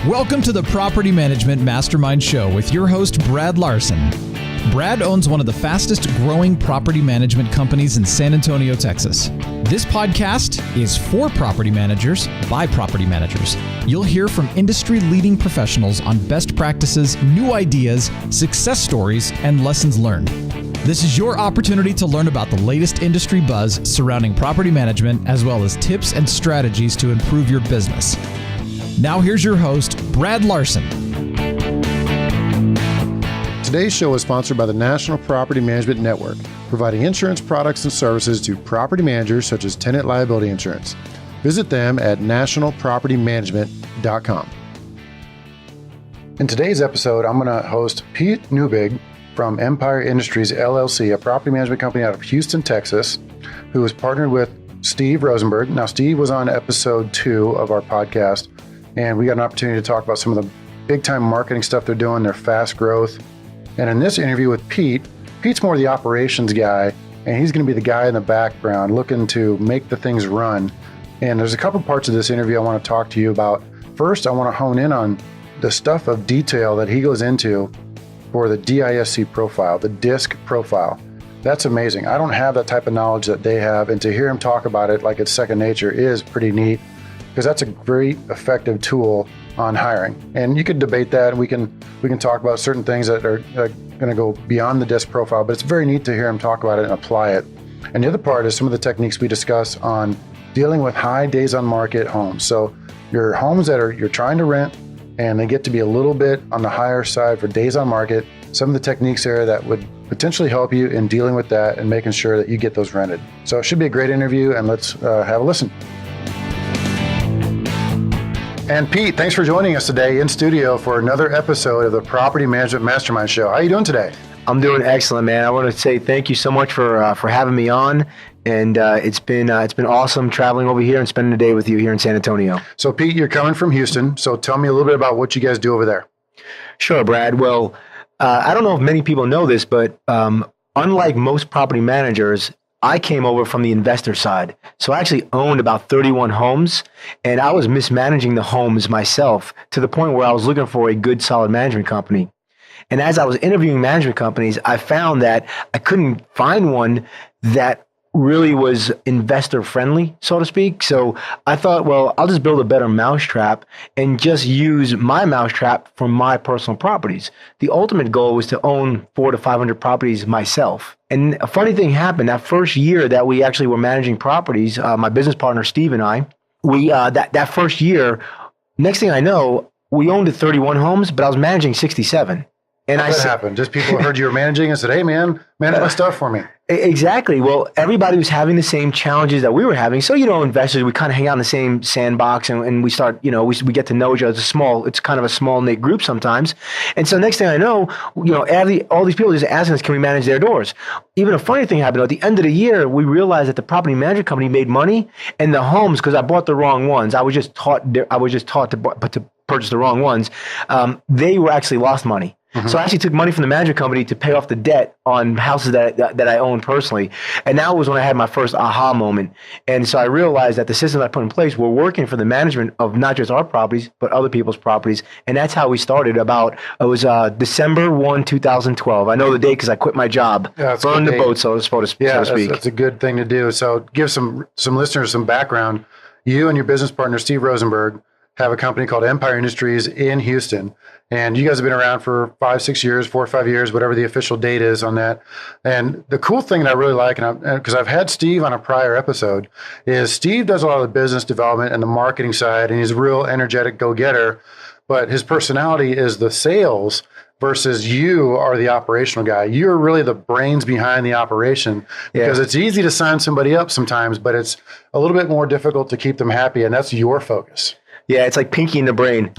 Welcome to the Property Management Mastermind Show with your host, Brad Larson. Brad owns one of the fastest growing property management companies in San Antonio, Texas. This podcast is for property managers by property managers. You'll hear from industry-leading professionals on best practices, new ideas, success stories, and lessons learned. This is your opportunity to learn about the latest industry buzz surrounding property management, as well as tips and strategies to improve your business. Now here's your host, Brad Larson. Today's show is sponsored by the National Property Management Network, providing insurance products and services to property managers such as tenant liability insurance. Visit them at nationalpropertymanagement.com. In today's episode, I'm going to host Pete Neubig from Empire Industries, LLC, a property management company out of Houston, Texas, who is partnered with Steve Rosenberg. Now, Steve was on episode 2 of our podcast, and we got an opportunity to talk about some of the big-time marketing stuff they're doing, their fast growth. And in this interview with Pete, Pete's more the operations guy, and he's going to be the guy in the background looking to make the things run. And there's a couple parts of this interview I want to talk to you about. First, I want to hone in on the stuff of detail that he goes into for the DISC profile, the DISC profile. That's amazing. I don't have that type of knowledge that they have, and to hear him talk about it like it's second nature is pretty neat, because that's a very effective tool on hiring. And you could debate that, and we can talk about certain things that are going to go beyond the DISC profile, but it's very neat to hear him talk about it and apply it. And the other part is some of the techniques we discuss on dealing with high days on market homes. So your homes that you're trying to rent and they get to be a little bit on the higher side for days on market, some of the techniques there that would potentially help you in dealing with that and making sure that you get those rented. So it should be a great interview, and let's have a listen. And Pete, thanks for joining us today in studio for another episode of the Property Management Mastermind Show. How are you doing today? I'm doing excellent, man. I want to say thank you so much for having me on, and it's been awesome traveling over here and spending the day with you here in San Antonio. So Pete, you're coming from Houston, so tell me a little bit about what you guys do over there. Sure, Brad. Well, I don't know if many people know this, but unlike most property managers, I came over from the investor side. So I actually owned about 31 homes, and I was mismanaging the homes myself to the point where I was looking for a good, solid management company. And as I was interviewing management companies, I found that I couldn't find one that really was investor friendly, so to speak. So I thought, well, I'll just build a better mousetrap and just use my mousetrap for my personal properties. The ultimate goal was to own 400 to 500 properties myself. And a funny thing happened that first year that we actually were managing properties, my business partner, Steve, and I, we that first year, next thing I know, we owned 31 homes, but I was managing 67. And How did that happen? Just people heard you were managing and said, hey, man, manage my stuff for me. Exactly. Well, everybody was having the same challenges that we were having. So, investors, we kind of hang out in the same sandbox, and we start, we get to know each other. It's kind of a small knit group sometimes. And so next thing I know, all these people just asking us, can we manage their doors? Even a funny thing happened. At the end of the year, we realized that the property management company made money, and the homes, because I bought the wrong ones, I was just taught to purchase the wrong ones. They were actually lost money. Mm-hmm. So I actually took money from the management company to pay off the debt on houses that I owned personally. And that was when I had my first aha moment. And so I realized that the systems I put in place were working for the management of not just our properties, but other people's properties. And that's how we started it was December 1, 2012. I know the date because I quit my job. Yeah, burned the boat, so to speak. That's a good thing to do. So give some listeners some background. You and your business partner, Steve Rosenberg, have a company called Empire Industries in Houston. And you guys have been around for 5-6 years, 4 or 5 years, whatever the official date is on that. And the cool thing that I really like, and because I've had Steve on a prior episode, is Steve does a lot of the business development and the marketing side, and he's a real energetic go-getter. But his personality is the sales versus you are the operational guy. You're really the brains behind the operation, because it's easy to sign somebody up sometimes, but it's a little bit more difficult to keep them happy, and that's your focus. Yeah, it's like Pinky in the Brain,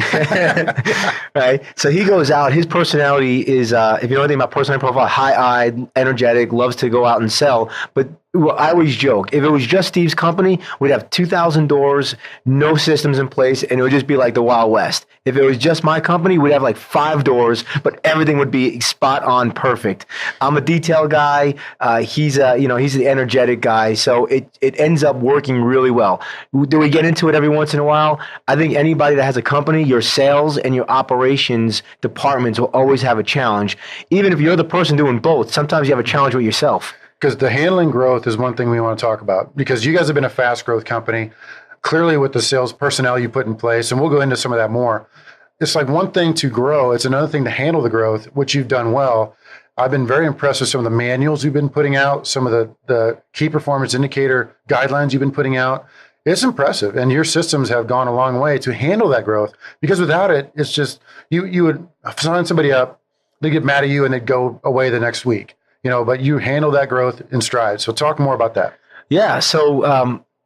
right? So he goes out. His personality is, if you know anything about personality profile, high-eyed, energetic, loves to go out and sell. But well, I always joke, if it was just Steve's company, we'd have 2,000 doors, no systems in place, and it would just be like the Wild West. If it was just my company, we'd have like 5 doors, but everything would be spot on perfect. I'm a detail guy. He's the energetic guy. So it ends up working really well. Do we get into it every once in a while? I think anybody that has a company, your sales and your operations departments will always have a challenge. Even if you're the person doing both, sometimes you have a challenge with yourself. Because the handling growth is one thing we want to talk about, because you guys have been a fast growth company, clearly with the sales personnel you put in place, and we'll go into some of that more. It's like one thing to grow. It's another thing to handle the growth, which you've done well. I've been very impressed with some of the manuals you've been putting out, some of the key performance indicator guidelines you've been putting out. It's impressive. And your systems have gone a long way to handle that growth, because without it, it's just, you would sign somebody up, they get mad at you and they'd go away the next week. But you handle that growth in stride. So talk more about that. Yeah. So,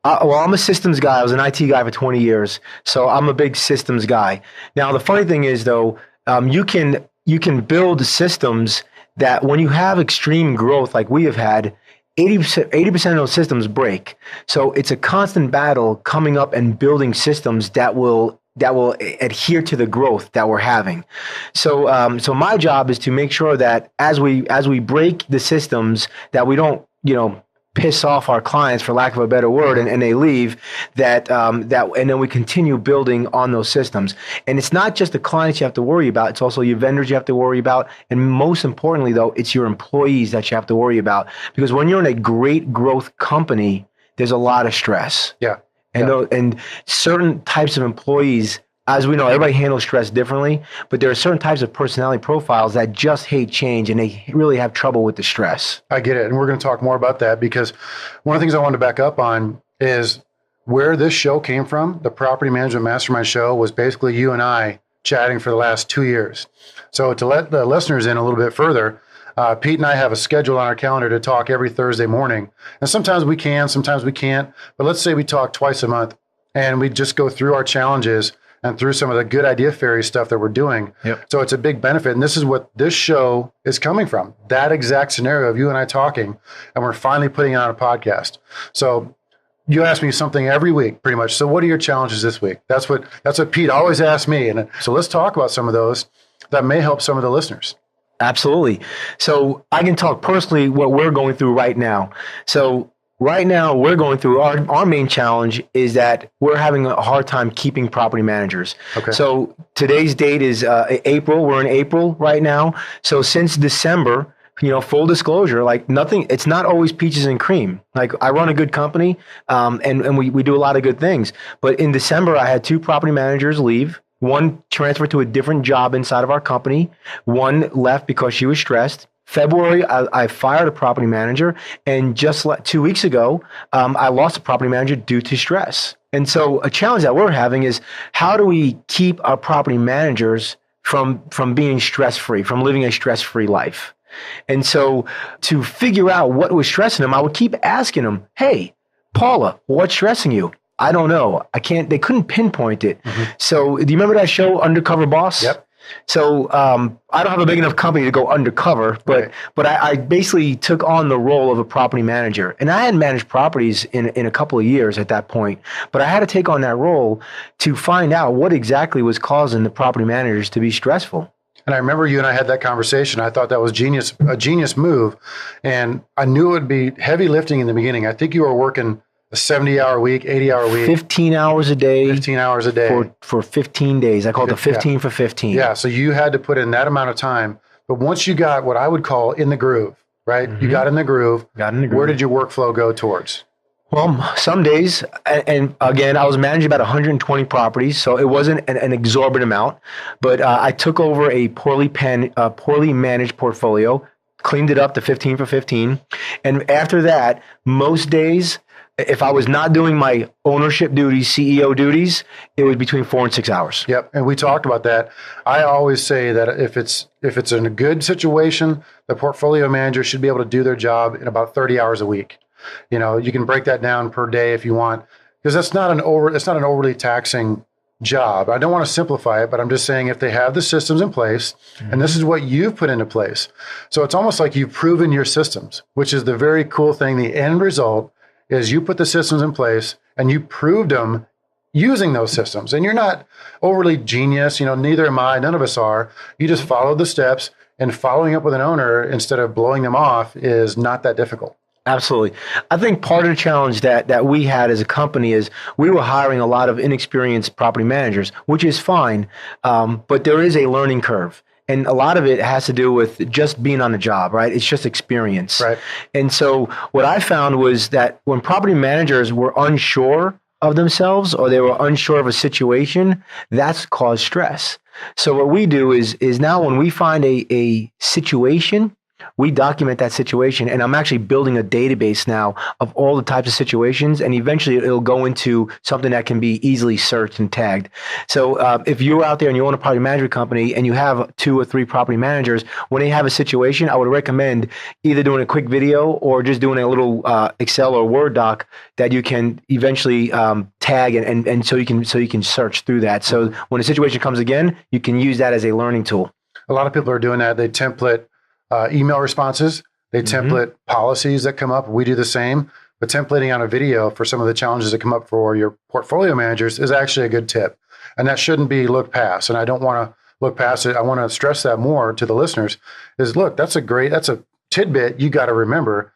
I'm a systems guy. I was an IT guy for 20 years. So I'm a big systems guy. Now, the funny thing is, though, you can build systems that when you have extreme growth like we have had, 80% of those systems break. So it's a constant battle coming up and building systems that will adhere to the growth that we're having. So my job is to make sure that as we break the systems, that we don't, piss off our clients, for lack of a better word, and they leave, and then we continue building on those systems. And it's not just the clients you have to worry about, it's also your vendors you have to worry about. And most importantly, though, it's your employees that you have to worry about. Because when you're in a great growth company, there's a lot of stress. Yeah. And certain types of employees, as we know, everybody handles stress differently, but there are certain types of personality profiles that just hate change, and they really have trouble with the stress. I get it. And we're going to talk more about that, because one of the things I wanted to back up on is where this show came from. The Property Management Mastermind show was basically you and I chatting for the last 2 years. So to let the listeners in a little bit further, Pete and I have a schedule on our calendar to talk every Thursday morning. And sometimes we can, sometimes we can't. But let's say we talk twice a month, and we just go through our challenges and through some of the good idea fairy stuff that we're doing. Yep. So it's a big benefit. And this is what this show is coming from, that exact scenario of you and I talking, and we're finally putting it on a podcast. So you ask me something every week, pretty much. So what are your challenges this week? That's what Pete always asks me. And so let's talk about some of those that may help some of the listeners. Absolutely. So I can talk personally what we're going through right now. So right now, we're going through our main challenge is that we're having a hard time keeping property managers. Okay. So today's date is April. We're in April right now. So since December, full disclosure, like nothing, it's not always peaches and cream. Like I run a good company and we do a lot of good things. But in December, I had 2 property managers leave. One transferred to a different job inside of our company. One left because she was stressed. February, I fired a property manager, and just 2 weeks ago, I lost a property manager due to stress. And so a challenge that we're having is, how do we keep our property managers from being stress-free, from living a stress-free life? And so to figure out what was stressing them, I would keep asking them, hey, Paula, what's stressing you? I don't know. They couldn't pinpoint it. Mm-hmm. So do you remember that show, Undercover Boss? Yep. So I don't have a big enough company to go undercover, but I basically took on the role of a property manager. And I hadn't managed properties in a couple of years at that point, but I had to take on that role to find out what exactly was causing the property managers to be stressful. And I remember you and I had that conversation. I thought that was a genius move. And I knew it would be heavy lifting in the beginning. I think you were working a 70-hour week, 80-hour week. 15 hours a day. 15 hours a day. For 15 days. I call it the 15 for 15. Yeah, so you had to put in that amount of time. But once you got what I would call in the groove, right? Mm-hmm. You got in the groove. Where did your workflow go towards? Well, some days, and again, I was managing about 120 properties, so it wasn't an exorbitant amount. But I took over a poorly managed portfolio, cleaned it up to 15 for 15. And after that, most days, if I was not doing my ownership duties, CEO duties, it was between 4 and 6 hours. Yep, and we talked about that. I always say that if it's in a good situation, the portfolio manager should be able to do their job in about 30 hours a week. You can break that down per day if you want, because it's not an overly taxing job. I don't want to simplify it, but I'm just saying if they have the systems in place, and this is what you've put into place. So it's almost like you've proven your systems, which is the very cool thing. The end result is you put the systems in place and you proved them using those systems. And you're not overly genius, neither am I, none of us are. You just follow the steps, and following up with an owner instead of blowing them off is not that difficult. Absolutely. I think part of the challenge that we had as a company is we were hiring a lot of inexperienced property managers, which is fine, but there is a learning curve. And a lot of it has to do with just being on the job, right? It's just experience. Right. And so what I found was that when property managers were unsure of themselves or they were unsure of a situation, that's caused stress. So what we do is now when we find a situation, we document that situation, and I'm actually building a database now of all the types of situations, and eventually it'll go into something that can be easily searched and tagged. So if you're out there and you own a property management company and you have 2 or 3 property managers, when they have a situation, I would recommend either doing a quick video or just doing a little Excel or Word doc that you can eventually tag and so you can search through that. So when a situation comes again, you can use that as a learning tool. A lot of people are doing that. They template email responses. They template policies that come up. We do the same. But templating on a video for some of the challenges that come up for your portfolio managers is actually a good tip. And that shouldn't be looked past. And I don't want to look past it. I want to stress that more to the listeners is, look, that's a tidbit you got to remember.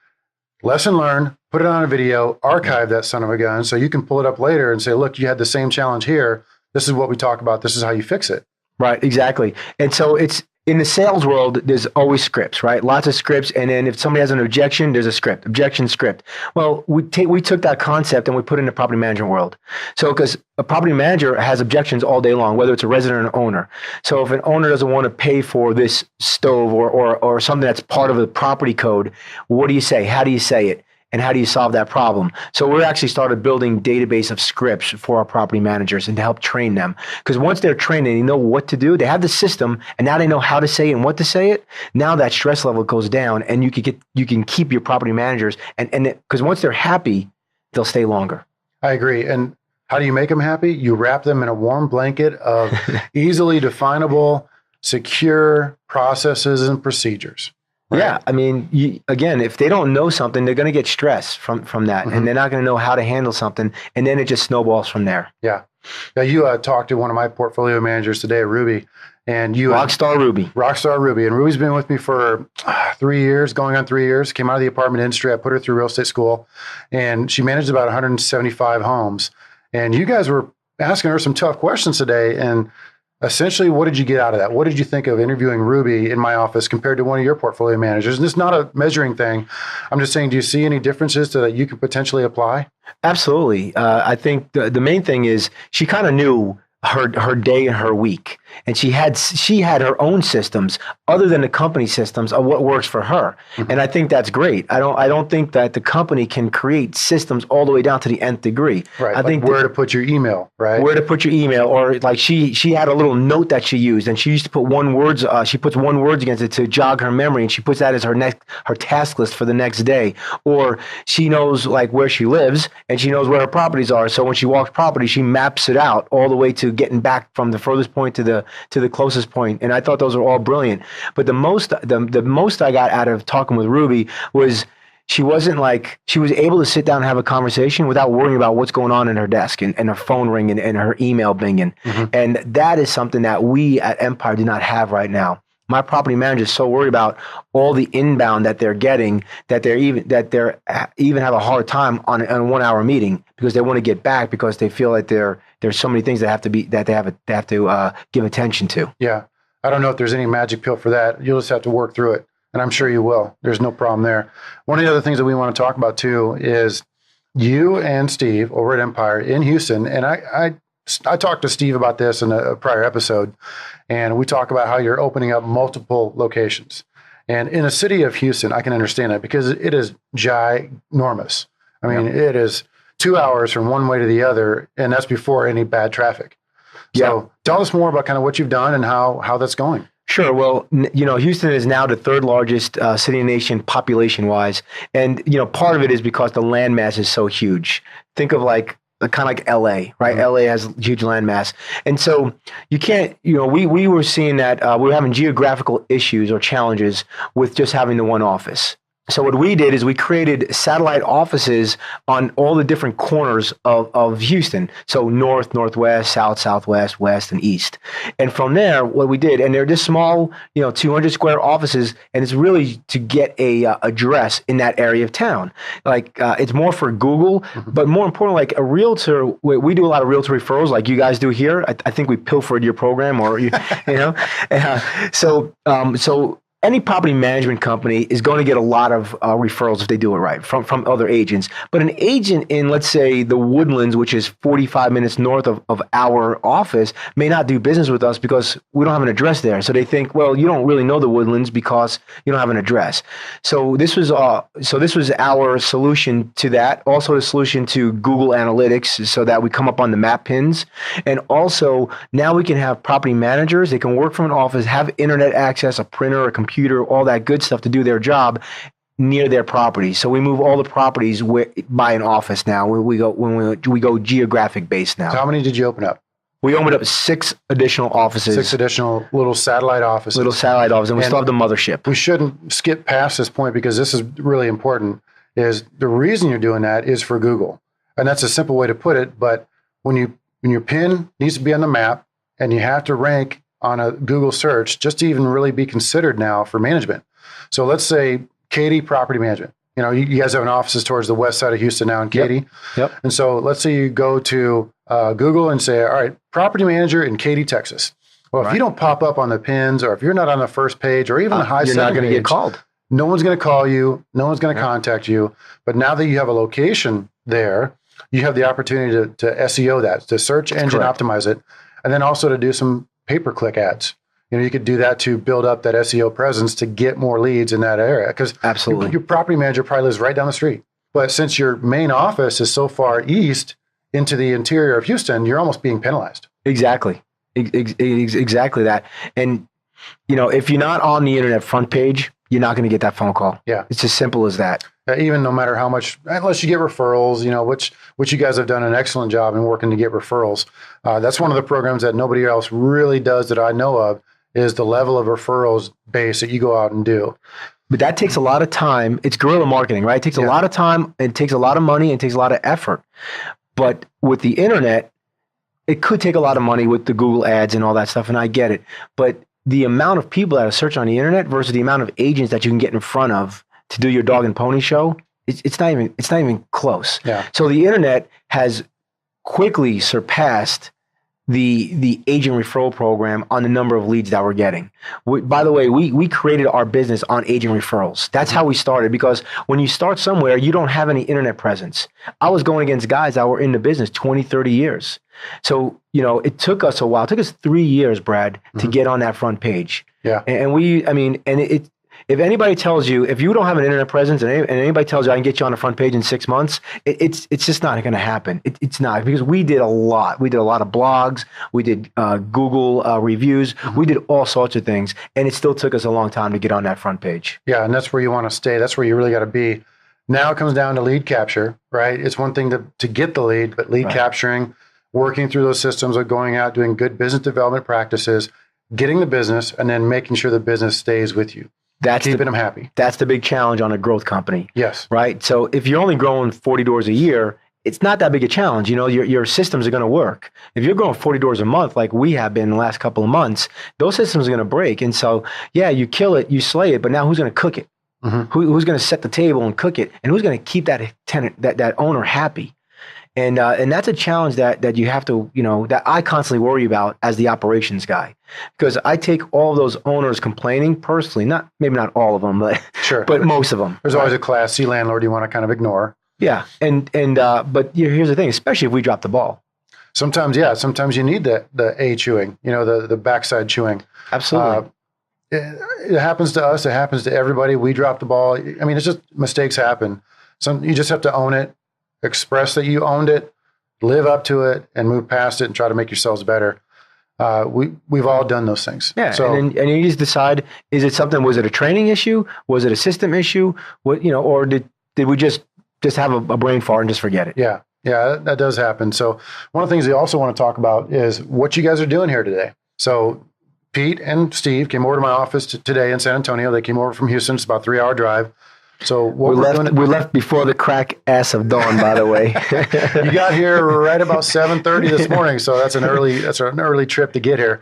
Lesson learned, put it on a video, archive that son of a gun so you can pull it up later and say, look, you had the same challenge here. This is what we talk about. This is how you fix it. Right, exactly. And so it's in the sales world, there's always scripts, right? Lots of scripts. And then if somebody has an objection, there's a script, objection script. Well, we took that concept and we put it in the property management world. So because a property manager has objections all day long, whether it's a resident or an owner. So if an owner doesn't want to pay for this stove or something that's part of the property code, what do you say? How do you say it? And how do you solve that problem? So we're actually started building database of scripts for our property managers and to help train them. Because once they're trained and they know what to do, they have the system, and now they know how to say it and what to say it. Now that stress level goes down, and you can keep your property managers, and because once they're happy, they'll stay longer. I agree. And how do you make them happy? You wrap them in a warm blanket of easily definable, secure processes and procedures. Right. Yeah, I mean, again, if they don't know something, they're going to get stressed from that, and they're not going to know how to handle something, and then it just snowballs from there. Yeah. Now, you talked to one of my portfolio managers today, Ruby, and you Rockstar Ruby, and Ruby's been with me for 3 years, going on 3 years. Came out of the apartment industry. I put her through real estate school, and she managed about 175 homes. And you guys were asking her some tough questions today, and essentially, what did you get out of that? What did you think of interviewing Ruby in my office compared to one of your portfolio managers? And it's not a measuring thing. I'm just saying, do you see any differences that you could potentially apply? Absolutely. I think the main thing is she kind of knew her day and her week, and she had her own systems other than the company systems of what works for her. And I think that's great. I don't think that the company can create systems all the way down to the nth degree. Right. I think where to put your email, right? Where to put your email, or like she had a little note that she used, and she used to put she puts one words against it to jog her memory, and she puts that as her task list for the next day. Or she knows like where she lives, and she knows where her properties are. So when she walks property, she maps it out all the way to getting back from the furthest point to the closest point. And I thought those were all brilliant. But the most I got out of talking with Ruby was she was able to sit down and have a conversation without worrying about what's going on in her desk and her phone ringing and her email binging. And that is something that we at Empire do not have right now. My property manager is so worried about all the inbound that they're getting that they even have a hard time on a 1 hour meeting because they want to get back because they feel like there's so many things that they have to give attention to. Yeah, I don't know if there's any magic pill for that. You'll just have to work through it, and I'm sure you will. There's no problem there. One of the other things that we want to talk about too is you and Steve over at Empire in Houston, and I talked to Steve about this in a prior episode, and we talk about how you're opening up multiple locations. And in a city of Houston, I can understand that because it is ginormous. I mean, It is 2 hours from one way to the other, and that's before any bad traffic. So tell us more about kind of what you've done and how that's going. Sure. Well, Houston is now the third largest city in the nation population-wise. And, part of it is because the land mass is so huge. Think of like kind of like LA, right? LA has huge landmass. And so you can't, we were seeing that we were having geographical issues or challenges with just having the one office. So what we did is we created satellite offices on all the different corners of Houston. So north, northwest, south, southwest, west, and east. And from there, what we did, and they're just small, 200 square offices, and it's really to get a address in that area of town. Like it's more for Google, but more importantly, like a realtor, we do a lot of realtor referrals like you guys do here. I think we pilfered your program or, so any property management company is going to get a lot of referrals if they do it right from other agents. But an agent in, let's say, the Woodlands, which is 45 minutes north of our office, may not do business with us because we don't have an address there. So they think, well, you don't really know the Woodlands because you don't have an address. So this was our solution to that. Also the solution to Google Analytics so that we come up on the map pins. And also now we can have property managers. They can work from an office, have internet access, a printer, a computer, all that good stuff to do their job near their property. So we move all the properties by an office now. We go geographic based now. So how many did you open up? We opened up 6 additional offices. 6 additional little satellite offices. And we still have the mothership. We shouldn't skip past this point because this is really important. Is the reason you're doing that is for Google, and that's a simple way to put it. But when your pin needs to be on the map, and you have to rank on a Google search just to even really be considered now for management. So let's say Katy Property Management. You guys have offices towards the west side of Houston now in Katy. Yep. And so let's say you go to Google and say, all right, property manager in Katy, Texas. Well, if you don't pop up on the pins, or if you're not on the first page or even the high you're not going to get called. No one's going to call you. No one's going to contact you. But now that you have a location there, you have the opportunity to SEO that, to search engine optimize it, and then also to do some pay-per-click ads. You could do that to build up that SEO presence to get more leads in that area. Because absolutely, your property manager probably lives right down the street. But since your main office is so far east into the interior of Houston, you're almost being penalized. Exactly. Exactly that. And, if you're not on the internet front page, you're not going to get that phone call. Yeah. It's as simple as that. Even no matter how much, unless you get referrals, which you guys have done an excellent job in working to get referrals. That's one of the programs that nobody else really does that I know of, is the level of referrals base that you go out and do. But that takes a lot of time. It's guerrilla marketing, right? It takes a lot of time, and it takes a lot of money, and it takes a lot of effort. But with the internet, it could take a lot of money with the Google ads and all that stuff, and I get it. But the amount of people that are searching on the internet versus the amount of agents that you can get in front of to do your dog and pony show, it's not even close. Yeah. So the internet has quickly surpassed the agent referral program on the number of leads that we're getting. By the way, we created our business on agent referrals. That's how we started, because when you start somewhere, you don't have any internet presence. I was going against guys that were in the business 20, 30 years. So, it took us a while. It took us 3 years, Brad, to get on that front page. Yeah. If anybody tells you, if you don't have an internet presence and anybody tells you I can get you on the front page in 6 months, it's just not going to happen. It's not, because we did a lot. We did a lot of blogs. We did Google reviews. We did all sorts of things. And it still took us a long time to get on that front page. Yeah, and that's where you want to stay. That's where you really got to be. Now it comes down to lead capture, right? It's one thing to get the lead, but lead capturing, working through those systems of going out, doing good business development practices, getting the business, and then making sure the business stays with you. Keeping them happy. That's the big challenge on a growth company. Yes. Right? So if you're only growing 40 doors a year, it's not that big a challenge. Your systems are going to work. If you're growing 40 doors a month, like we have been in the last couple of months, those systems are going to break. And so, you kill it, you slay it, but now who's going to cook it? Who's going to set the table and cook it? And who's going to keep that tenant, that owner happy? And that's a challenge that you have to, that I constantly worry about as the operations guy, because I take all of those owners complaining personally, maybe not all of them, but sure, but most of them. There's always a Class C landlord you want to kind of ignore. Yeah, but here's the thing, especially if we drop the ball. Sometimes you need the A chewing, the backside chewing. Absolutely. It happens to us. It happens to everybody. We drop the ball. It's just mistakes happen. You just have to own it. Express that you owned it, live up to it, and move past it and try to make yourselves better. We've all done those things. Yeah, so, and you just decide, was it a training issue? Was it a system issue? Or did we just have a brain fart and just forget it? Yeah. Yeah, that does happen. So one of the things we also want to talk about is what you guys are doing here today. So Pete and Steve came over to my office today in San Antonio. They came over from Houston. It's about a 3-hour drive. So what we left before the crack ass of dawn, by the way. You got here right about 7:30 this morning. So that's an early trip to get here.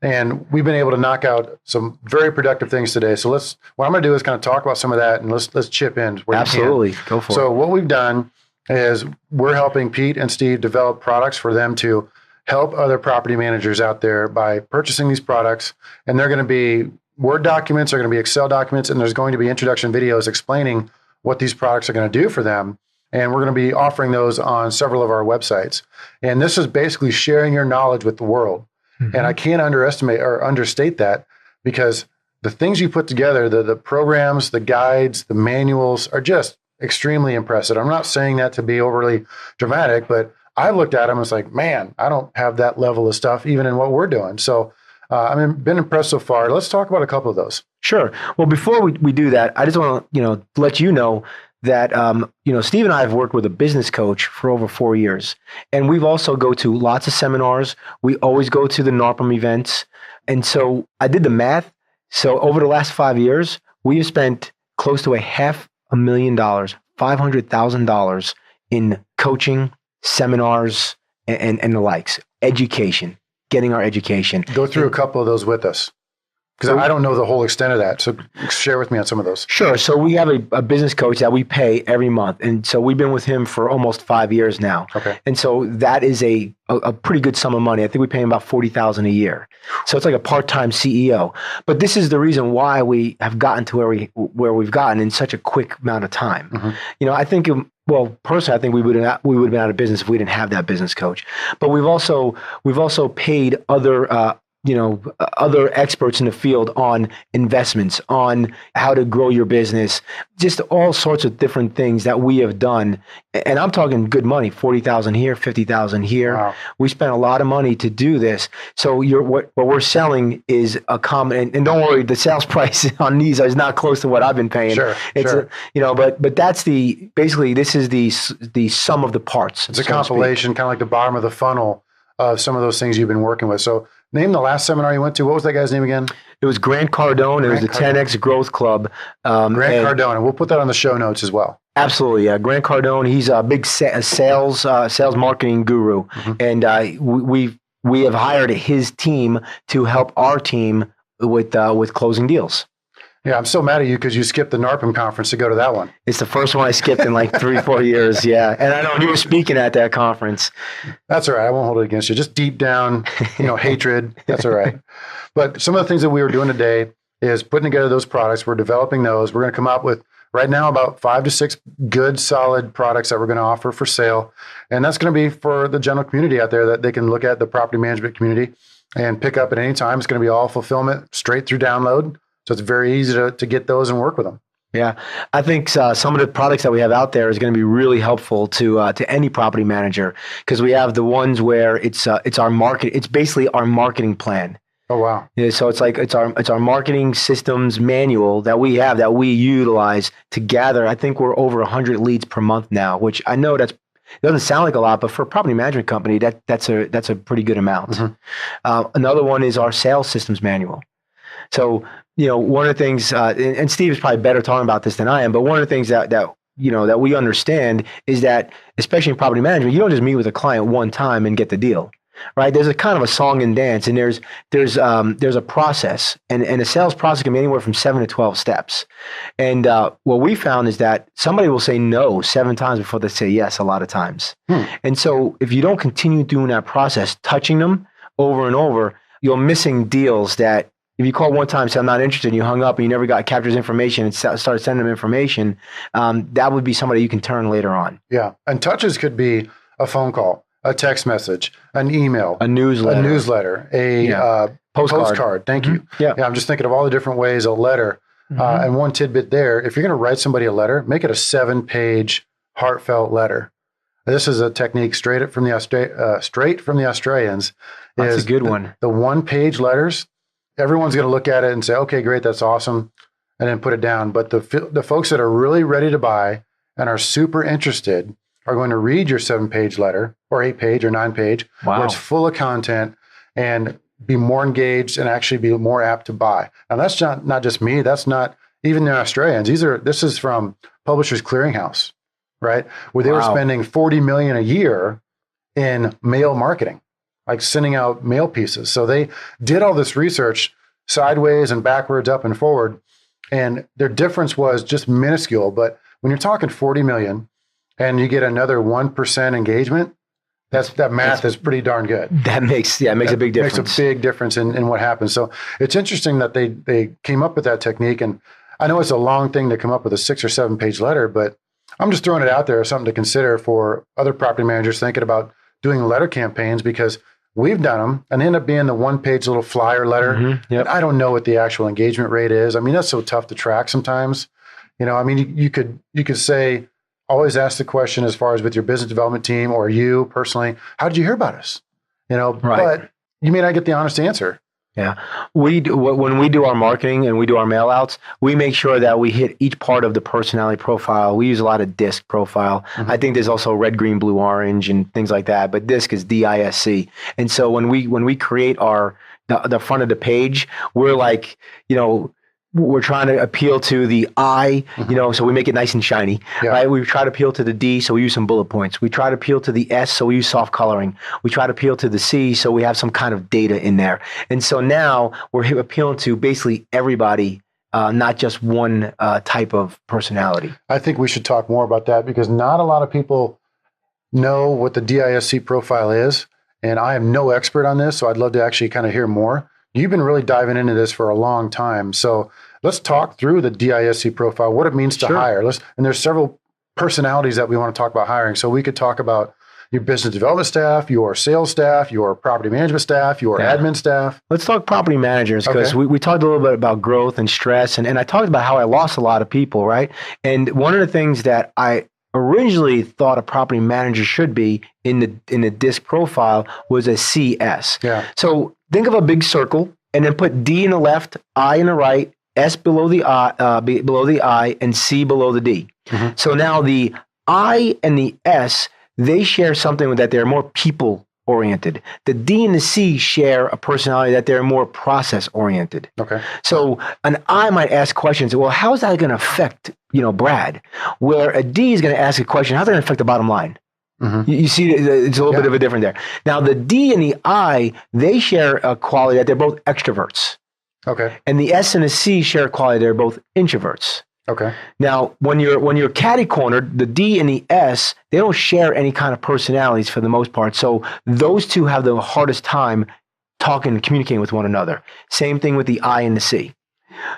And we've been able to knock out some very productive things today. So what I'm going to do is kind of talk about some of that, and let's chip in. Absolutely. Go for it. So what we've done is we're helping Pete and Steve develop products for them to help other property managers out there by purchasing these products. And they're going to be Word documents, they're going to be Excel documents, and there's going to be introduction videos explaining what these products are going to do for them. And we're going to be offering those on several of our websites. And this is basically sharing your knowledge with the world. Mm-hmm. And I can't underestimate or understate that, because the things you put together, the programs, the guides, the manuals are just extremely impressive. I'm not saying that to be overly dramatic, but I looked at them and was like, man, I don't have that level of stuff even in what we're doing. So I've been impressed so far. Let's talk about a couple of those. Sure. Well, before we do that, I just want to let you know that Steve and I have worked with a business coach for over 4 years, and we've also go to lots of seminars. We always go to the NARPM events, and so I did the math. So over the last 5 years, we have spent close to $500,000, $500,000 in coaching, seminars, and the likes, education. Getting our education. Go through a couple of those with us, because I don't know the whole extent of that. So share with me on some of those. Sure. So we have a business coach that we pay every month. And so we've been with him for almost 5 years now. Okay. And so that is a pretty good sum of money. I think we pay him about $40,000 a year. So it's like a part-time CEO. But this is the reason why we have gotten to where we've gotten in such a quick amount of time. Mm-hmm. I think personally, I think we would have been out of business if we didn't have that business coach. But we've also paid other experts in the field on investments, on how to grow your business, just all sorts of different things that we have done. And I'm talking good money, $40,000 here, $50,000 here. Wow. We spent a lot of money to do this. So what we're selling is a common, and don't worry, the sales price on these is not close to what I've been paying. Sure. But that's basically this is the sum of the parts. It's a compilation, kind of like the bottom of the funnel of some of those things you've been working with. So name the last seminar you went to. What was that guy's name again? It was Grant Cardone. It was the 10X Growth Club. Grant Cardone. And we'll put that on the show notes as well. Absolutely. Yeah. Grant Cardone, he's a big sales marketing guru. Mm-hmm. And we have hired his team to help our team with closing deals. Yeah, I'm so mad at you because you skipped the NARPM conference to go to that one. It's the first one I skipped in like 3-4 years. Yeah. And I know you were speaking at that conference. That's all right. I won't hold it against you. Just deep down, hatred. That's all right. But some of the things that we were doing today is putting together those products. We're developing those. We're going to come up with right now about 5 to 6 good, solid products that we're going to offer for sale. And that's going to be for the general community out there that they can look at, the property management community, and pick up at any time. It's going to be all fulfillment straight through download. So it's very easy to get those and work with them. Yeah, I think some of the products that we have out there is going to be really helpful to any property manager, because we have the ones where it's our market. It's basically our marketing plan. Oh wow! Yeah, so it's our marketing systems manual that we have that we utilize to gather. I think we're over 100 leads per month now, which I know it doesn't sound like a lot, but for a property management company, that's a pretty good amount. Mm-hmm. Another one is our sales systems manual. So, one of the things, and Steve is probably better talking about this than I am, but one of the things that we understand is that, especially in property management, you don't just meet with a client one time and get the deal, right? There's a kind of a song and dance, and there's a process, and a sales process can be anywhere from 7 to 12 steps. And what we found is that somebody will say no 7 times before they say yes a lot of times. And so if you don't continue doing that process, touching them over and over, you're missing deals that, if you call one time, say, I'm not interested, and you hung up and you never got captures information and started sending them information, that would be somebody you can turn later on. Yeah. And touches could be a phone call, a text message, an email, a newsletter, a postcard. Thank you. Yeah. I'm just thinking of all the different ways, a letter. And one tidbit there, if you're going to write somebody a letter, make it a 7-page heartfelt letter. This is a technique straight from the Australians. That's a good one. The 1-page letters. Everyone's going to look at it and say, okay, great, that's awesome, and then put it down. But the folks that are really ready to buy and are super interested are going to read your 7-page letter or 8-page or 9-page, where it's full of content and be more engaged and actually be more apt to buy. Now, that's not just me. That's not even the Australians. This is from Publishers Clearinghouse, right? Where they were spending $40 million a year in mail marketing, like sending out mail pieces. So they did all this research sideways and backwards, up and forward. And their difference was just minuscule. But when you're talking 40 million and you get another 1% engagement, that math is pretty darn good. That makes a big difference. Makes a big difference in what happens. So it's interesting that they came up with that technique. And I know it's a long thing to come up with a 6 or 7 page letter, but I'm just throwing it out there as something to consider for other property managers thinking about doing letter campaigns, because we've done them and end up being the 1-page little flyer letter. Mm-hmm. Yep. I don't know what the actual engagement rate is. I mean, that's so tough to track sometimes. I mean, you could say, always ask the question as far as with your business development team or you personally, how did you hear about us? But you may not get the honest answer. Yeah. When we do our marketing and we do our mail outs, we make sure that we hit each part of the personality profile. We use a lot of DISC profile. Mm-hmm. I think there's also red, green, blue, orange and things like that, but DISC is DISC. And so when we create the front of the page, we're like, we're trying to appeal to the I, so we make it nice and shiny, right? We try to appeal to the D, so we use some bullet points. We try to appeal to the S, so we use soft coloring. We try to appeal to the C, so we have some kind of data in there. And so now we're appealing to basically everybody, not just one type of personality. I think we should talk more about that, because not a lot of people know what the DISC profile is. And I am no expert on this, so I'd love to actually kind of hear more. You've been really diving into this for a long time. So let's talk through the DISC profile, what it means to hire. And there's several personalities that we want to talk about hiring. So we could talk about your business development staff, your sales staff, your property management staff, your admin staff. Let's talk property managers, because we talked a little bit about growth and stress. And I talked about how I lost a lot of people, right? And one of the things that I originally thought a property manager should be in the DISC profile was a CS. Yeah. So think of a big circle and then put D in the left, I in the right, S below the I, and C below the D. Mm-hmm. So now the I and the S, they share something that they're more people oriented. The D and the C share a personality that they're more process oriented. Okay. So an I might ask questions. Well, how is that going to affect, Brad? Where a D is going to ask a question, how's that going to affect the bottom line? Mm-hmm. You see, it's a little bit of a difference there. Now, the D and the I, they share a quality that they're both extroverts. Okay. And the S and the C share a quality they're both introverts. Okay. Now, when you're catty cornered, the D and the S, they don't share any kind of personalities for the most part. So those two have the hardest time talking and communicating with one another. Same thing with the I and the C.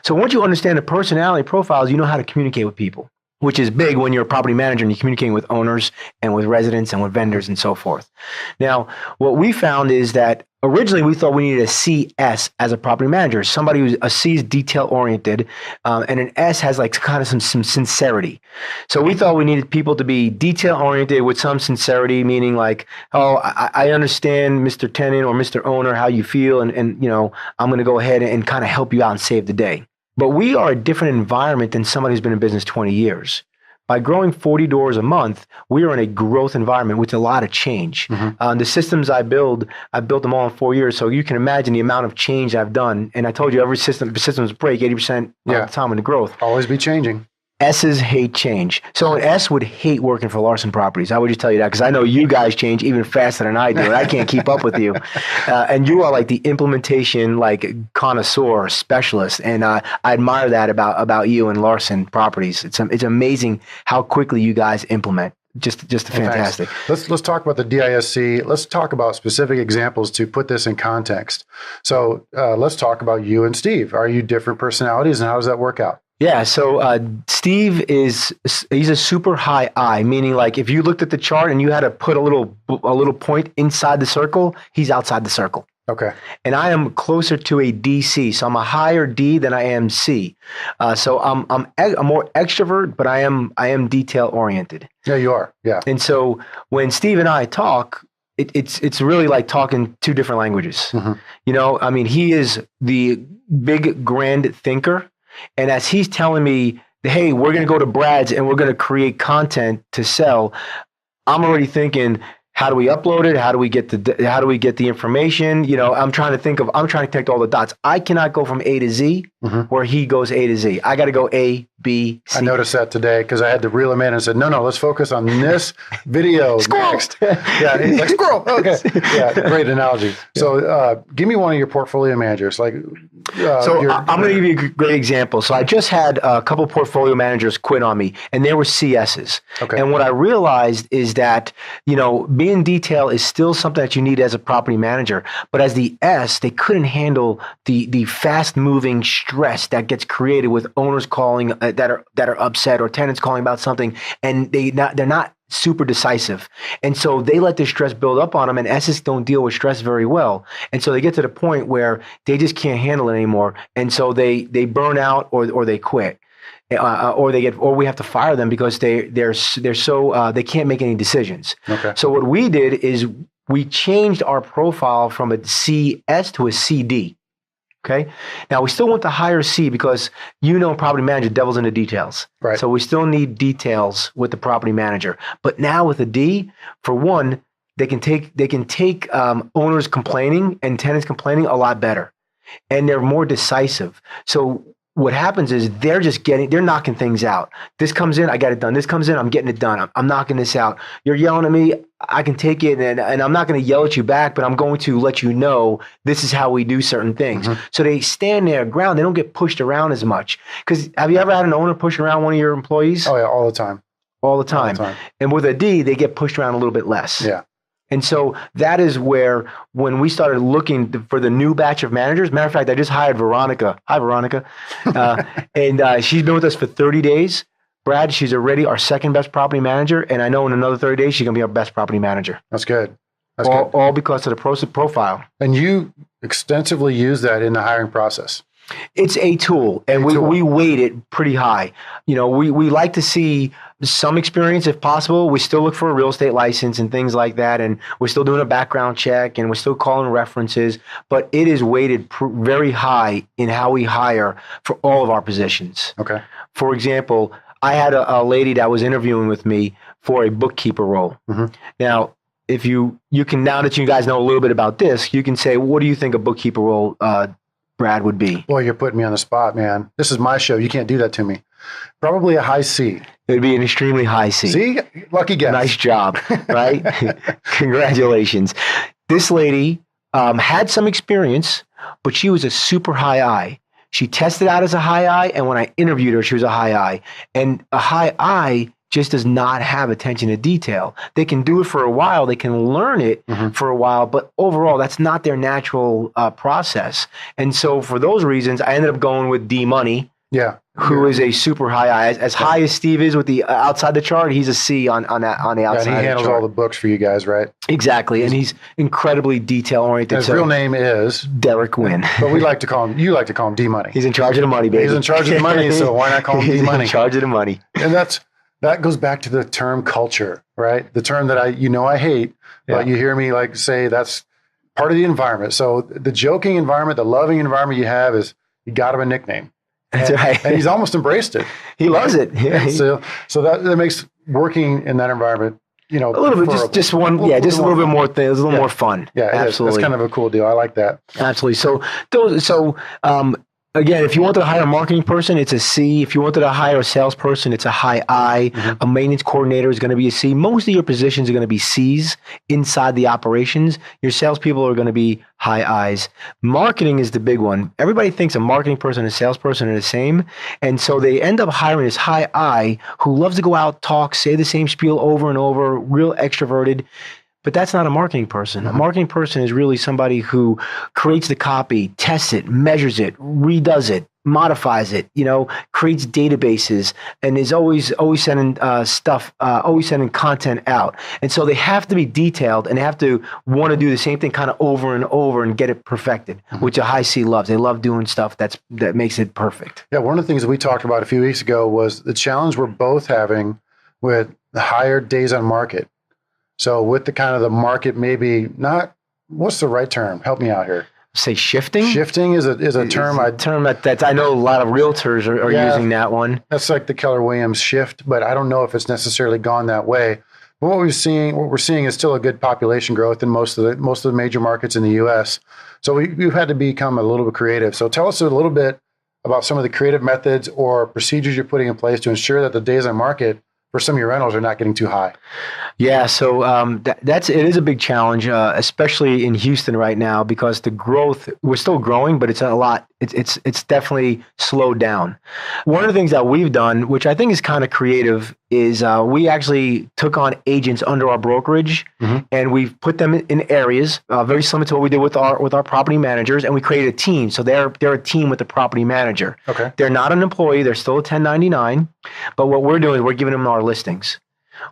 So once you understand the personality profiles, you know how to communicate with people, which is big when you're a property manager and you're communicating with owners and with residents and with vendors and so forth. Now, what we found is that originally we thought we needed a CS as a property manager. Somebody who's a C is detail oriented, and an S has like kind of some sincerity. So we thought we needed people to be detail oriented with some sincerity, meaning like, oh, I understand, Mr. Tenant or Mr. Owner, how you feel, and I'm going to go ahead and kind of help you out and save the day. But we are a different environment than somebody who's been in business 20 years. By growing 40 doors a month, we are in a growth environment with a lot of change. Mm-hmm. The systems I built them all in 4 years. So you can imagine the amount of change I've done. And I told you every systems break 80% of the time in the growth. Always be changing. S's hate change. So an S would hate working for Larson Properties. I would just tell you that because I know you guys change even faster than I do, and I can't keep up with you. And you are like the implementation connoisseur specialist, and I admire that about you and Larson Properties. It's amazing how quickly you guys implement. Just fantastic. Let's talk about the DISC. Let's talk about specific examples to put this in context. So let's talk about you and Steve. Are you different personalities, and how does that work out? Yeah, so Steve he's a super high I, meaning like if you looked at the chart and you had to put a little point inside the circle, he's outside the circle. Okay. And I am closer to a DC, so I'm a higher D than I am C. So I'm more extrovert, but I am detail oriented. Yeah, you are. Yeah. And so when Steve and I talk, it's really like talking two different languages. Mm-hmm. He is the big grand thinker. And as he's telling me, hey, we're going to go to Brad's and we're going to create content to sell, I'm already thinking, how do we upload it? How do we get the information? I'm trying to connect all the dots. I cannot go from A to Z where he goes A to Z. I got to go A, B, C. I noticed that today because I had to reel him in and said, no, let's focus on this video next. Yeah, he's like, squirrel. Okay. Yeah, great analogy. So give me one of your portfolio managers. I'm going to give you a great example. So I just had a couple portfolio managers quit on me, and they were CSs. Okay. And what I realized is that, being in detail is still something that you need as a property manager. But as the S, they couldn't handle the fast-moving stress that gets created with owners calling that are upset, or tenants calling about something, and they're not super decisive. And so they let this stress build up on them, and S's don't deal with stress very well. And so they get to the point where they just can't handle it anymore. And so they burn out or they quit. Or we have to fire them because they're so they can't make any decisions. Okay. So what we did is we changed our profile from a CS to a CD. Okay. Now we still want the higher C because property manager, devil's in the details. Right. So we still need details with the property manager. But now with a D, for one, they can take owners complaining and tenants complaining a lot better, and they're more decisive. So what happens is they're knocking things out. This comes in, I got it done. This comes in, I'm getting it done. I'm knocking this out. You're yelling at me, I can take it, and I'm not going to yell at you back, but I'm going to let you know this is how we do certain things. So they stand their ground. They don't get pushed around as much. Because have you ever had an owner push around one of your employees? Oh, yeah, all the time. All the time. And with a D, they get pushed around a little bit less. Yeah. And so that is where, when we started looking for the new batch of managers, matter of fact, I just hired Veronica. Hi, Veronica. And she's been with us for 30 days. Brad, she's already our second best property manager. And I know in another 30 days, she's going to be our best property manager. That's good. All because of the profile. And you extensively use that in the hiring process. It's a tool, and we weight it pretty high. We like to see some experience if possible. We still look for a real estate license and things like that, and we're still doing a background check, and we're still calling references, but it is weighted very high in how we hire for all of our positions. Okay. For example, I had a lady that was interviewing with me for a bookkeeper role. Now, if you can, now that you guys know a little bit about this, you can say, what do you think a bookkeeper role Brad would be? Boy, you're putting me on the spot, man. This is my show. You can't do that to me. Probably a high C. It would be an extremely high C. See? Lucky guess. Nice job, right? Congratulations. This lady had some experience, but she was a super high I. She tested out as a high I, and when I interviewed her, she was a high I. And a high I just does not have attention to detail. They can do it for a while. They can learn it for a while, but overall, that's not their natural process. And so for those reasons, I ended up going with D Money, who is a super high I. As high as Steve is with the outside the chart, he's a C on the outside. Yeah, and he handles all the books for you guys, right? Exactly, and he's incredibly detail oriented. His real name is Derek Wynn, but you like to call him D Money. He's in charge of the money, baby. He's in charge of the money, so why not call him D Money? He's in charge of the money, and that goes back to the term culture, right? The term that I hate, but you hear me say that's part of the environment. So the joking environment, the loving environment you have is you got him a nickname. That's right. And he's almost embraced it. He loves it. Yeah. So that makes working in that environment, a little bit, just a little bit more thing. It's a little more fun. Yeah, absolutely. That's kind of a cool deal. I like that. Absolutely. So again, if you wanted to hire a marketing person, it's a C. If you wanted to hire a salesperson, it's a high I. A maintenance coordinator is going to be a C. Most of your positions are going to be C's inside the operations. Your salespeople are going to be high I's. Marketing is the big one. Everybody thinks a marketing person and a salesperson are the same. And so they end up hiring this high I who loves to go out, talk, say the same spiel over and over, real extroverted. But that's not a marketing person. A marketing person is really somebody who creates the copy, tests it, measures it, redoes it, modifies it, creates databases, and is always sending always sending content out. And so they have to be detailed, and they have to want to do the same thing kind of over and over and get it perfected, which a high C loves. They love doing stuff that makes it perfect. Yeah, one of the things that we talked about a few weeks ago was the challenge we're both having with the higher days on market. So with the kind of the market, maybe not, what's the right term? Help me out here. Say shifting? Shifting is a term. That's I know a lot of realtors are using that one. That's like the Keller Williams shift, but I don't know if it's necessarily gone that way. But what we're seeing is still a good population growth in most of the major markets in the U.S. So we've had to become a little bit creative. So tell us a little bit about some of the creative methods or procedures you're putting in place to ensure that the days on market for some of your rentals are not getting too high. Yeah, so it is a big challenge, especially in Houston right now, because the growth, we're still growing, but it's a lot. It's definitely slowed down. One of the things that we've done, which I think is kind of creative, is we actually took on agents under our brokerage, and we've put them in areas very similar to what we did with our property managers, and we created a team. So they're a team with the property manager. Okay. They're not an employee; they're still a 1099. But what we're doing is we're giving them our listings.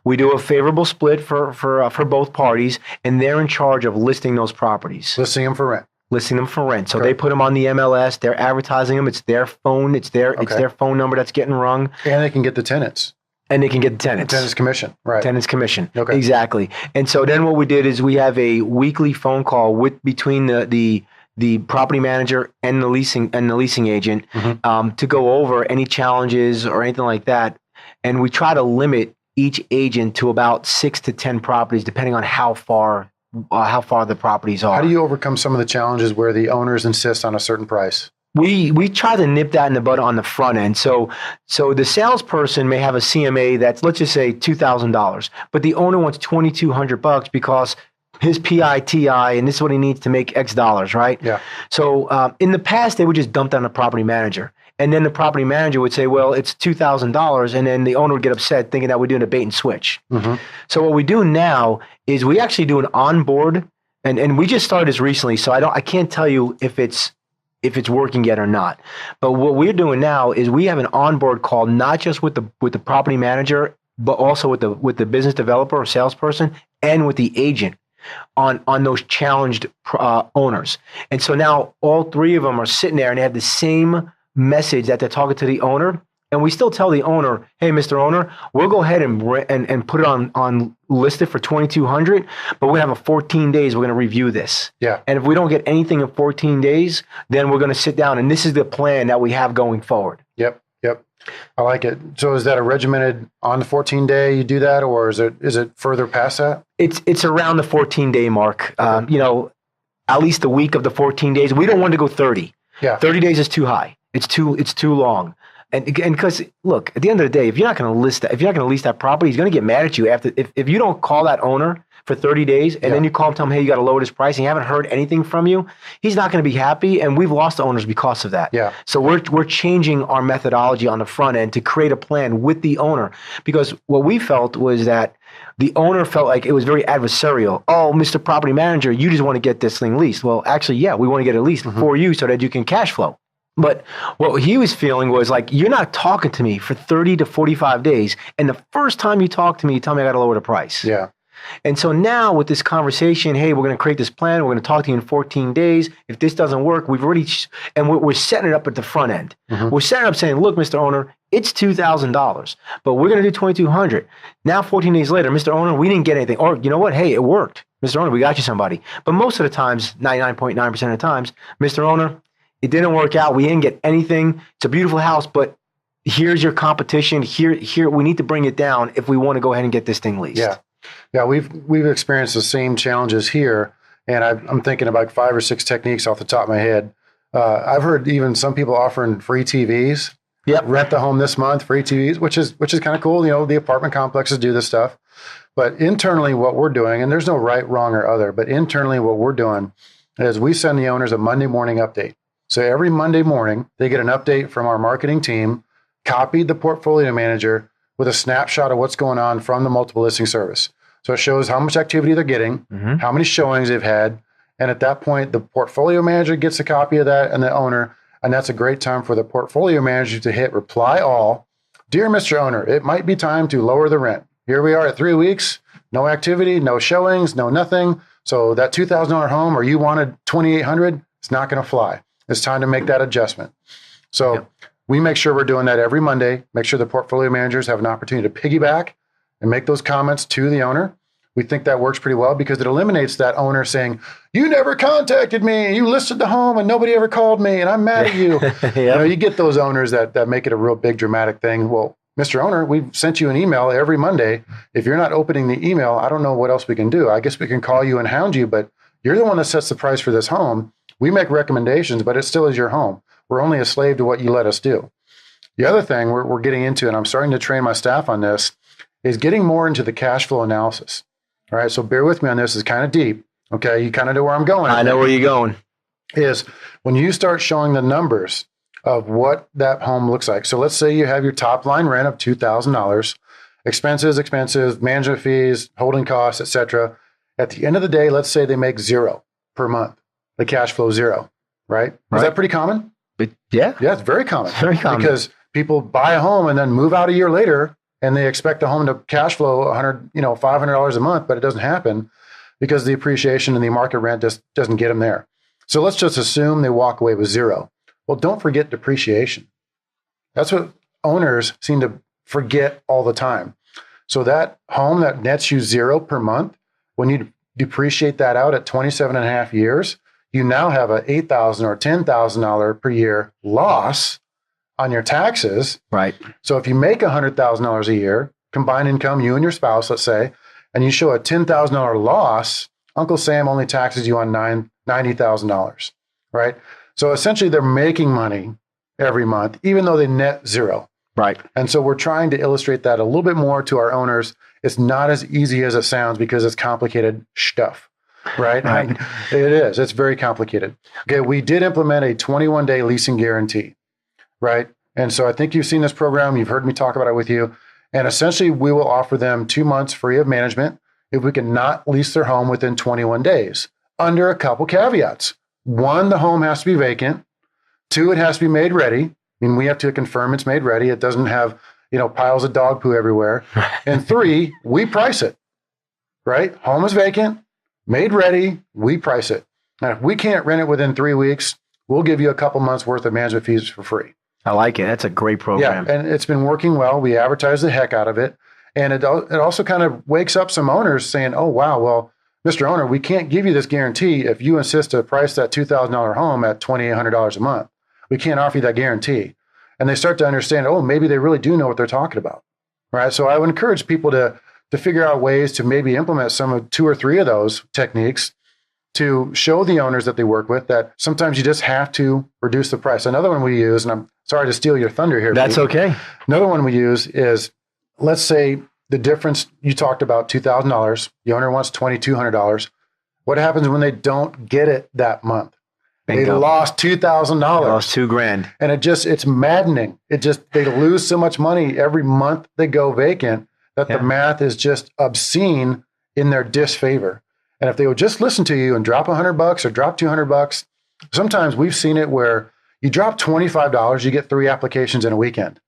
We do a favorable split for both parties, and they're in charge of listing those properties. Listing them for rent. So they put them on the MLS. They're advertising them. It's their phone. It's their phone number that's getting rung. And they can get the tenants. Tenants commission. Right. Tenants commission. Okay. Exactly. And so then what we did is we have a weekly phone call between the property manager and the leasing agent to go over any challenges or anything like that. And we try to limit each agent to about 6 to 10 properties, depending on how far the properties are. How do you overcome some of the challenges where the owners insist on a certain price? We try to nip that in the bud on the front end. So the salesperson may have a CMA that's, let's just say, $2,000, but the owner wants $2,200 because his PITI and this is what he needs to make X dollars, right? Yeah. So in the past, they would just dump that on the property manager. And then the property manager would say, well, it's $2,000. And then the owner would get upset thinking that we're doing a bait and switch. So what we do now is we actually do an onboard. And we just started this recently. So I can't tell you if it's working yet or not. But what we're doing now is we have an onboard call, not just with the property manager, but also with the business developer or salesperson and with the agent on those challenged owners. And so now all three of them are sitting there and they have the same message that they're talking to the owner, and we still tell the owner, "Hey, Mr. Owner, we'll go ahead and put it on listed for $2,200, but we're gonna have a 14 days. We're gonna review this. Yeah. And if we don't get anything in 14 days, then we're gonna sit down, and this is the plan that we have going forward." Yep. I like it. So is that a regimented on the 14-day you do that, or is it further past that? It's around the 14-day mark. Okay. At least the week of the 14 days. We don't want to go 30. Yeah. 30 days is too high. It's too long. And because look, at the end of the day, if you're not going to lease that property, he's going to get mad at you if you don't call that owner for 30 days and then you call him, tell him, hey, you got to lower this price, and you haven't heard anything from you. He's not going to be happy, and we've lost owners because of that. Yeah. So we're changing our methodology on the front end to create a plan with the owner, because what we felt was that the owner felt like it was very adversarial. Oh, Mr. Property Manager, you just want to get this thing leased. Well, actually, yeah, we want to get it leased for you so that you can cash flow. But what he was feeling was like, you're not talking to me for 30 to 45 days. And the first time you talk to me, you tell me I got to lower the price. Yeah. And so now with this conversation, hey, we're going to create this plan. We're going to talk to you in 14 days. If this doesn't work, we're setting it up at the front end. We're setting up saying, look, Mr. Owner, it's $2,000, but we're going to do $2,200. Now, 14 days later, Mr. Owner, we didn't get anything. Or you know what? Hey, it worked. Mr. Owner, we got you somebody. But most of the times, 99.9% of the times, Mr. Owner, it didn't work out. We didn't get anything. It's a beautiful house, but here's your competition. Here, we need to bring it down if we want to go ahead and get this thing leased. Yeah. We've experienced the same challenges here, and I'm thinking about 5 or 6 techniques off the top of my head. I've heard even some people offering free TVs. Yep. Rent the home this month, free TVs, which is kind of cool. The apartment complexes do this stuff, but internally, what we're doing, and there's no right, wrong, or other, but internally, what we're doing is we send the owners a Monday morning update. So every Monday morning, they get an update from our marketing team, copied the portfolio manager with a snapshot of what's going on from the multiple listing service. So it shows how much activity they're getting, how many showings they've had. And at that point, the portfolio manager gets a copy of that and the owner. And that's a great time for the portfolio manager to hit reply all. Dear Mr. Owner, it might be time to lower the rent. Here we are at 3 weeks, no activity, no showings, no nothing. So that $2,000 home, or you wanted $2,800, it's not going to fly. It's time to make that adjustment. So we make sure we're doing that every Monday, make sure the portfolio managers have an opportunity to piggyback and make those comments to the owner. We think that works pretty well because it eliminates that owner saying, you never contacted me, you listed the home and nobody ever called me and I'm mad at you. You get those owners that make it a real big dramatic thing. Well, Mr. Owner, we've sent you an email every Monday. If you're not opening the email, I don't know what else we can do. I guess we can call you and hound you, but you're the one that sets the price for this home. We make recommendations, but it still is your home. We're only a slave to what you let us do. The other thing we're getting into, and I'm starting to train my staff on this, is getting more into the cash flow analysis. All right, so bear with me on this. It's kind of deep. Okay, you kind of know where I'm going. I know where you're going. Is when you start showing the numbers of what that home looks like. So let's say you have your top line rent of $2,000, expenses, management fees, holding costs, etc. At the end of the day, let's say they make zero per month. The cash flow zero, right? Is that pretty common? Yeah, it's very common. It's very common because people buy a home and then move out a year later, and they expect the home to cash flow $500 a month, but it doesn't happen because the appreciation and the market rent just doesn't get them there. So let's just assume they walk away with zero. Well, don't forget depreciation. That's what owners seem to forget all the time. So that home that nets you zero per month, when you depreciate that out at 27 and a half years, you now have a $8,000 or $10,000 per year loss on your taxes. Right. So if you make $100,000 a year, combined income, you and your spouse, let's say, and you show a $10,000 loss, Uncle Sam only taxes you on $90,000, right? So essentially they're making money every month, even though they net zero. Right. And so we're trying to illustrate that a little bit more to our owners. It's not as easy as it sounds because it's complicated stuff, right? It is. It's very complicated. Okay, we did implement a 21-day leasing guarantee, right? And so I think you've seen this program. You've heard me talk about it with you. And essentially, we will offer them 2 months free of management if we can not lease their home within 21 days, under a couple caveats. 1, the home has to be vacant. 2, it has to be made ready. I mean, we have to confirm it's made ready. It doesn't have, piles of dog poo everywhere. And 3, we price it, right? Home is vacant, made ready, we price it. Now, if we can't rent it within 3 weeks, we'll give you a couple months worth of management fees for free. I like it. That's a great program. Yeah, and it's been working well. We advertise the heck out of it. And it also kind of wakes up some owners saying, oh, wow, well, Mr. Owner, we can't give you this guarantee if you insist to price that $2,000 home at $2,800 a month. We can't offer you that guarantee. And they start to understand, oh, maybe they really do know what they're talking about, right? So I would encourage people to figure out ways to maybe implement some of 2 or 3 of those techniques to show the owners that they work with that sometimes you just have to reduce the price. Another one we use, and I'm sorry to steal your thunder here. That's Pete. Okay. Another one we use is, let's say the difference, you talked about $2,000, the owner wants $2,200. What happens when they don't get it that month? Bingo. They lost $2,000. Lost $2,000. And it's maddening. They lose so much money every month they go vacant that the math is just obscene in their disfavor. And if they would just listen to you and drop $100 or drop $200, sometimes we've seen it where you drop $25, you get 3 applications in a weekend.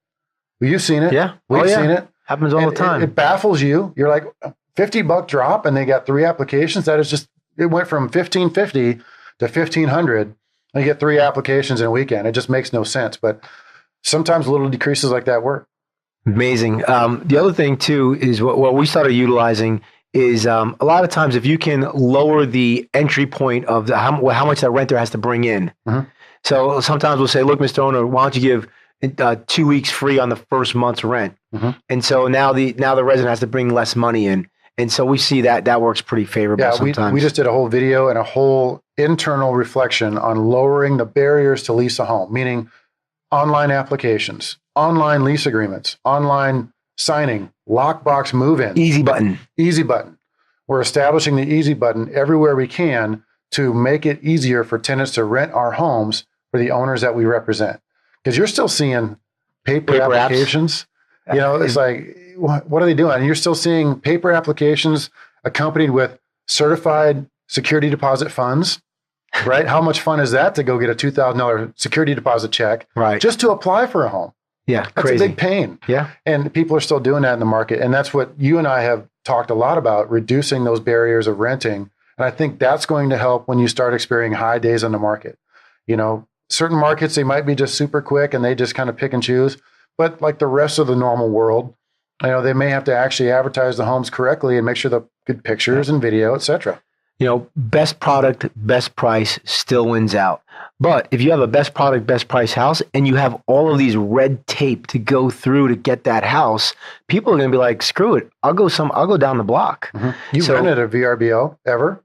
Well, you've seen it. Yeah. We've seen it. Happens all the time. It baffles you. You're like, $50 drop and they got 3 applications. That is just, it went from $1,550 to $1,500 and you get 3 applications in a weekend. It just makes no sense. But sometimes little decreases like that work. Amazing. The other thing too is what we started utilizing is a lot of times if you can lower the entry point of how much that renter has to bring in. Mm-hmm. So sometimes we'll say, look, Mr. Owner, why don't you give 2 weeks free on the first month's rent? Mm-hmm. And so now the resident has to bring less money in. And so we see that works pretty favorable sometimes. We just did a whole video and a whole internal reflection on lowering the barriers to lease a home, meaning online applications, online lease agreements, online signing, lockbox move-in. Easy button. Easy button. We're establishing the easy button everywhere we can to make it easier for tenants to rent our homes for the owners that we represent. Because you're still seeing paper applications. Apps. It's like, what are they doing? And you're still seeing paper applications accompanied with certified security deposit funds, right? How much fun is that to go get a $2,000 security deposit check just to apply for a home? Yeah, that's crazy. a big pain. Yeah. And people are still doing that in the market. And that's what you and I have talked a lot about, reducing those barriers of renting. And I think that's going to help when you start experiencing high days on the market. Certain markets, they might be just super quick and they just kind of pick and choose. But like the rest of the normal world, they may have to actually advertise the homes correctly and make sure the good pictures and video, et cetera. Best product, best price still wins out. But if you have a best product, best price house and you have all of these red tape to go through to get that house, people are going to be like, screw it. I'll go down the block. Mm-hmm. You rented a VRBO ever?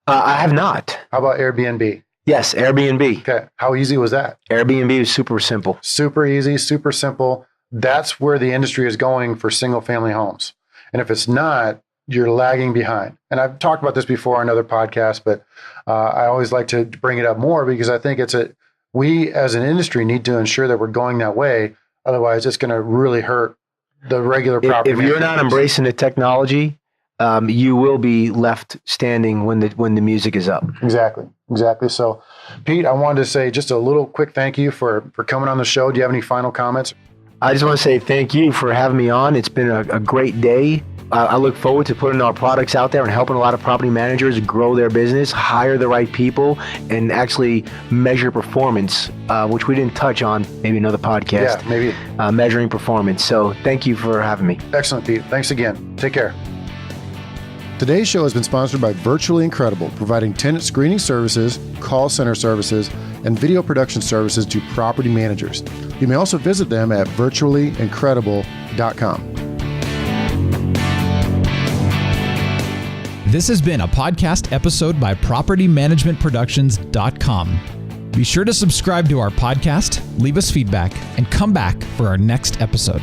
I have not. How about Airbnb? Yes, Airbnb. Okay. How easy was that? Airbnb is super simple. Super easy, super simple. That's where the industry is going for single family homes. And if it's not, you're lagging behind. And I've talked about this before on other podcasts, but I always like to bring it up more because I think we as an industry need to ensure that we're going that way. Otherwise, it's going to really hurt the regular property. If you're not embracing the technology, you will be left standing when the music is up. Exactly. So, Pete, I wanted to say just a little quick thank you for coming on the show. Do you have any final comments? I just want to say thank you for having me on. It's been a great day. I look forward to putting our products out there and helping a lot of property managers grow their business, hire the right people, and actually measure performance, which we didn't touch on, maybe another podcast. Yeah, maybe. Measuring performance. So thank you for having me. Excellent, Pete. Thanks again. Take care. Today's show has been sponsored by Virtually Incredible, providing tenant screening services, call center services, and video production services to property managers. You may also visit them at virtuallyincredible.com. This has been a podcast episode by PropertyManagementProductions.com. Be sure to subscribe to our podcast, leave us feedback, and come back for our next episode.